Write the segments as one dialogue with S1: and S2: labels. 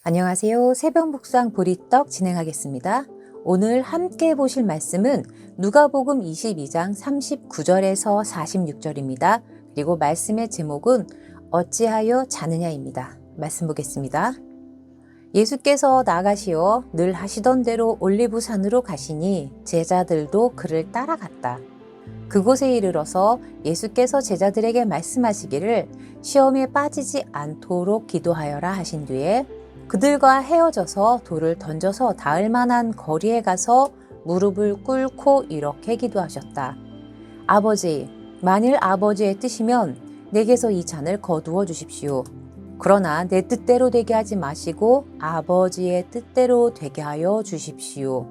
S1: 안녕하세요. 새벽 묵상 보리떡 진행하겠습니다. 오늘 함께 보실 말씀은 누가복음 22장 39절에서 46절입니다. 그리고 말씀의 제목은 어찌하여 자느냐입니다. 말씀 보겠습니다. 예수께서 나가시어 늘 하시던 대로 올리브산으로 가시니 제자들도 그를 따라갔다. 그곳에 이르러서 예수께서 제자들에게 말씀하시기를 시험에 빠지지 않도록 기도하여라 하신 뒤에 그들과 헤어져서 돌을 던져서 닿을 만한 거리에 가서 무릎을 꿇고 이렇게 기도하셨다. 아버지, 만일 아버지의 뜻이면 내게서 이 잔을 거두어 주십시오. 그러나 내 뜻대로 되게 하지 마시고 아버지의 뜻대로 되게 하여 주십시오.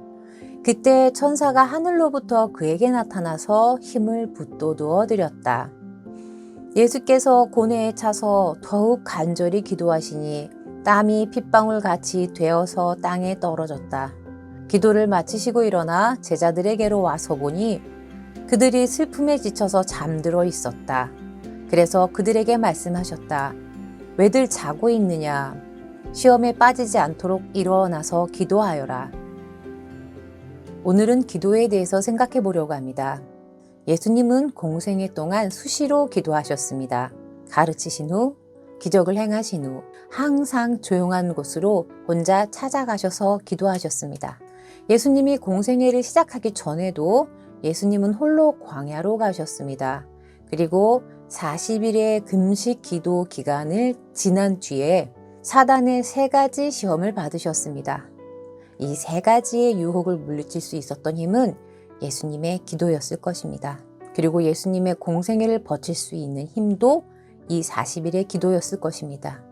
S1: 그때 천사가 하늘로부터 그에게 나타나서 힘을 북돋워 드렸다. 예수께서 고뇌에 차서 더욱 간절히 기도하시니 땀이 핏방울 같이 되어서 땅에 떨어졌다. 기도를 마치시고 일어나 제자들에게로 와서 보니 그들이 슬픔에 지쳐서 잠들어 있었다. 그래서 그들에게 말씀하셨다. 왜들 자고 있느냐? 시험에 빠지지 않도록 일어나서 기도하여라. 오늘은 기도에 대해서 생각해 보려고 합니다. 예수님은 공생애 동안 수시로 기도하셨습니다. 가르치신 후, 기적을 행하신 후 항상 조용한 곳으로 혼자 찾아가셔서 기도하셨습니다. 예수님이 공생애를 시작하기 전에도 예수님은 홀로 광야로 가셨습니다. 그리고 40일의 금식 기도 기간을 지난 뒤에 사단의 3가지 시험을 받으셨습니다. 이 3가지의 유혹을 물리칠 수 있었던 힘은 예수님의 기도였을 것입니다. 그리고 예수님의 공생애를 버틸 수 있는 힘도 이 40일의 기도였을 것입니다.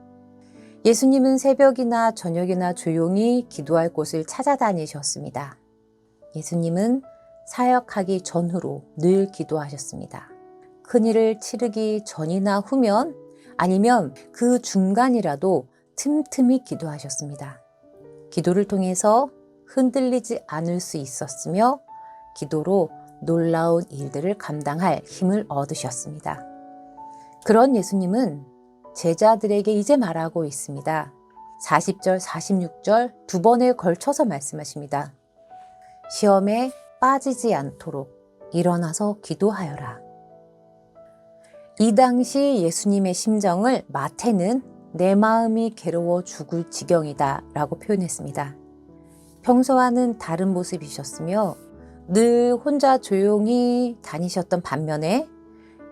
S1: 예수님은 새벽이나 저녁이나 조용히 기도할 곳을 찾아다니셨습니다. 예수님은 사역하기 전후로 늘 기도하셨습니다. 큰일을 치르기 전이나 후면 아니면 그 중간이라도 틈틈이 기도하셨습니다. 기도를 통해서 흔들리지 않을 수 있었으며 기도로 놀라운 일들을 감당할 힘을 얻으셨습니다. 그런 예수님은 제자들에게 이제 말하고 있습니다. 40절, 46절 2번에 걸쳐서 말씀하십니다. 시험에 빠지지 않도록 일어나서 기도하여라. 이 당시 예수님의 심정을 마태는 내 마음이 괴로워 죽을 지경이다 라고 표현했습니다. 평소와는 다른 모습이셨으며 늘 혼자 조용히 다니셨던 반면에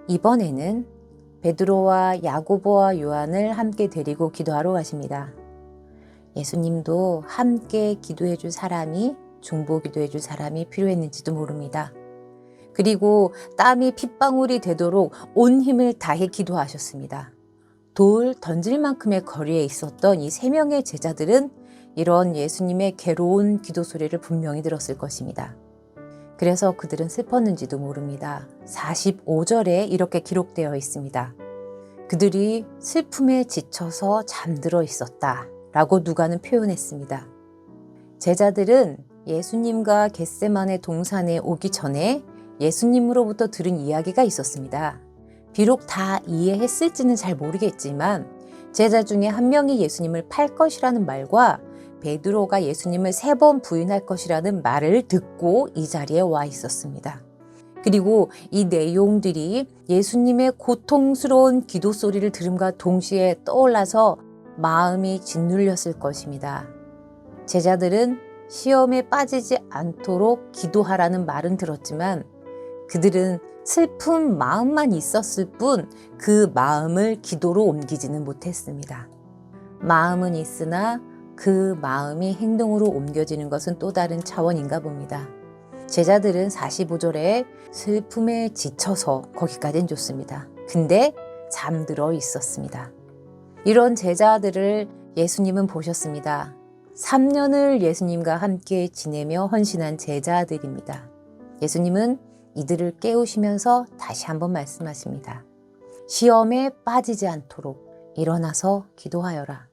S1: 이번에는 베드로와 야고보와 요한을 함께 데리고 기도하러 가십니다. 예수님도 함께 기도해 줄 사람이, 중보 기도해 줄 사람이 필요했는지도 모릅니다. 그리고 땀이 핏방울이 되도록 온 힘을 다해 기도하셨습니다. 돌 던질 만큼의 거리에 있었던 이 3명의 제자들은 이런 예수님의 괴로운 기도 소리를 분명히 들었을 것입니다. 그래서 그들은 슬펐는지도 모릅니다. 45절에 이렇게 기록되어 있습니다. 그들이 슬픔에 지쳐서 잠들어 있었다 라고 누가는 표현했습니다. 제자들은 예수님과 겟세마네 동산에 오기 전에 예수님으로부터 들은 이야기가 있었습니다. 비록 다 이해했을지는 잘 모르겠지만 제자 중에 한 명이 예수님을 팔 것이라는 말과 베드로가 예수님을 3번 부인할 것이라는 말을 듣고 이 자리에 와 있었습니다. 그리고 이 내용들이 예수님의 고통스러운 기도 소리를 들음과 동시에 떠올라서 마음이 짓눌렸을 것입니다. 제자들은 시험에 빠지지 않도록 기도하라는 말은 들었지만 그들은 슬픈 마음만 있었을 뿐 그 마음을 기도로 옮기지는 못했습니다. 마음은 있으나 그 마음이 행동으로 옮겨지는 것은 또 다른 차원인가 봅니다. 제자들은 45절에 슬픔에 지쳐서 거기까지는 좋습니다. 근데 잠들어 있었습니다. 이런 제자들을 예수님은 보셨습니다. 3년을 예수님과 함께 지내며 헌신한 제자들입니다. 예수님은 이들을 깨우시면서 다시 한번 말씀하십니다. 시험에 빠지지 않도록 일어나서 기도하여라.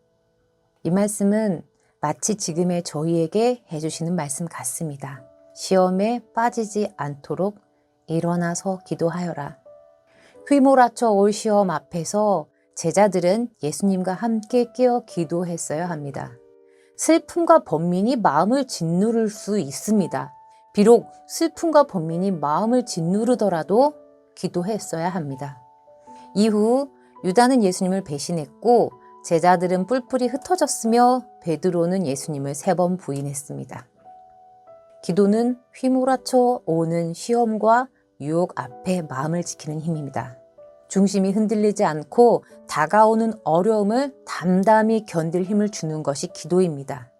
S1: 이 말씀은 마치 지금의 저희에게 해주시는 말씀 같습니다. 시험에 빠지지 않도록 일어나서 기도하여라. 휘몰아쳐 올 시험 앞에서 제자들은 예수님과 함께 깨어 기도했어야 합니다. 슬픔과 번민이 마음을 짓누를 수 있습니다. 비록 슬픔과 번민이 마음을 짓누르더라도 기도했어야 합니다. 이후 유다는 예수님을 배신했고 제자들은 뿔뿔이 흩어졌으며 베드로는 예수님을 3번 부인했습니다. 기도는 휘몰아쳐 오는 시험과 유혹 앞에 마음을 지키는 힘입니다. 중심이 흔들리지 않고 다가오는 어려움을 담담히 견딜 힘을 주는 것이 기도입니다.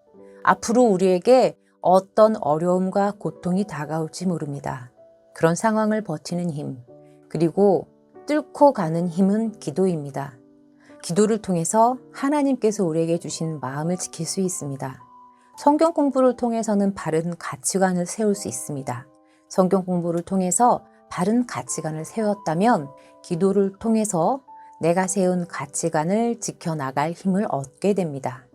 S1: 앞으로 우리에게 어떤 어려움과 고통이 다가올지 모릅니다. 그런 상황을 버티는 힘, 그리고 뚫고 가는 힘은 기도입니다. 기도를 통해서 하나님께서 우리에게 주신 마음을 지킬 수 있습니다. 성경 공부를 통해서는 바른 가치관을 세울 수 있습니다. 성경 공부를 통해서 바른 가치관을 세웠다면 기도를 통해서 내가 세운 가치관을 지켜나갈 힘을 얻게 됩니다.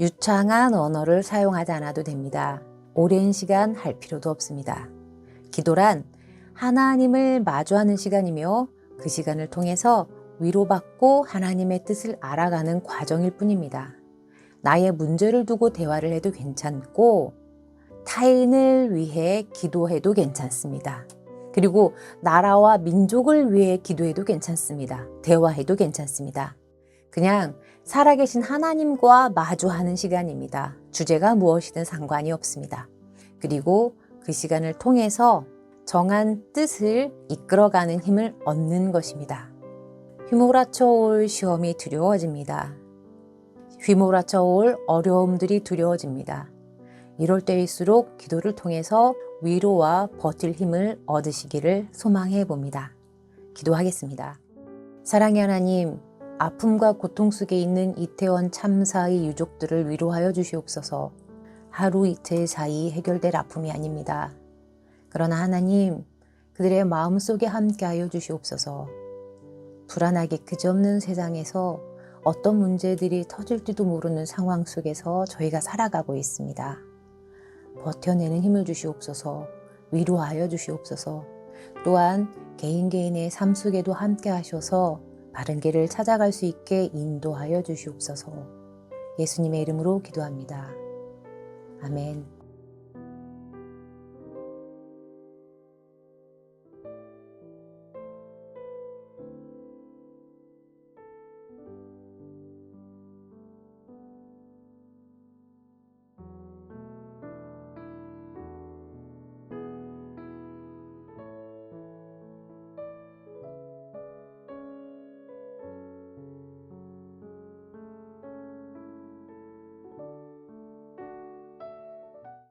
S1: 유창한 언어를 사용하지 않아도 됩니다. 오랜 시간 할 필요도 없습니다. 기도란 하나님을 마주하는 시간이며 그 시간을 통해서 위로받고 하나님의 뜻을 알아가는 과정일 뿐입니다. 나의 문제를 두고 대화를 해도 괜찮고 타인을 위해 기도해도 괜찮습니다. 그리고 나라와 민족을 위해 기도해도 괜찮습니다. 대화해도 괜찮습니다. 그냥 살아계신 하나님과 마주하는 시간입니다. 주제가 무엇이든 상관이 없습니다. 그리고 그 시간을 통해서 정한 뜻을 이끌어가는 힘을 얻는 것입니다. 휘몰아쳐 올 시험이 두려워집니다. 휘몰아쳐 올 어려움들이 두려워집니다. 이럴 때일수록 기도를 통해서 위로와 버틸 힘을 얻으시기를 소망해 봅니다. 기도하겠습니다. 사랑의 하나님, 아픔과 고통 속에 있는 이태원 참사의 유족들을 위로하여 주시옵소서. 하루 이틀 사이 해결될 아픔이 아닙니다. 그러나 하나님, 그들의 마음속에 함께하여 주시옵소서. 불안하게 그지없는 세상에서 어떤 문제들이 터질지도 모르는 상황 속에서 저희가 살아가고 있습니다. 버텨내는 힘을 주시옵소서. 위로하여 주시옵소서. 또한 개인의 삶 속에도 함께 하셔서 바른 길을 찾아갈 수 있게 인도하여 주시옵소서. 예수님의 이름으로 기도합니다. 아멘.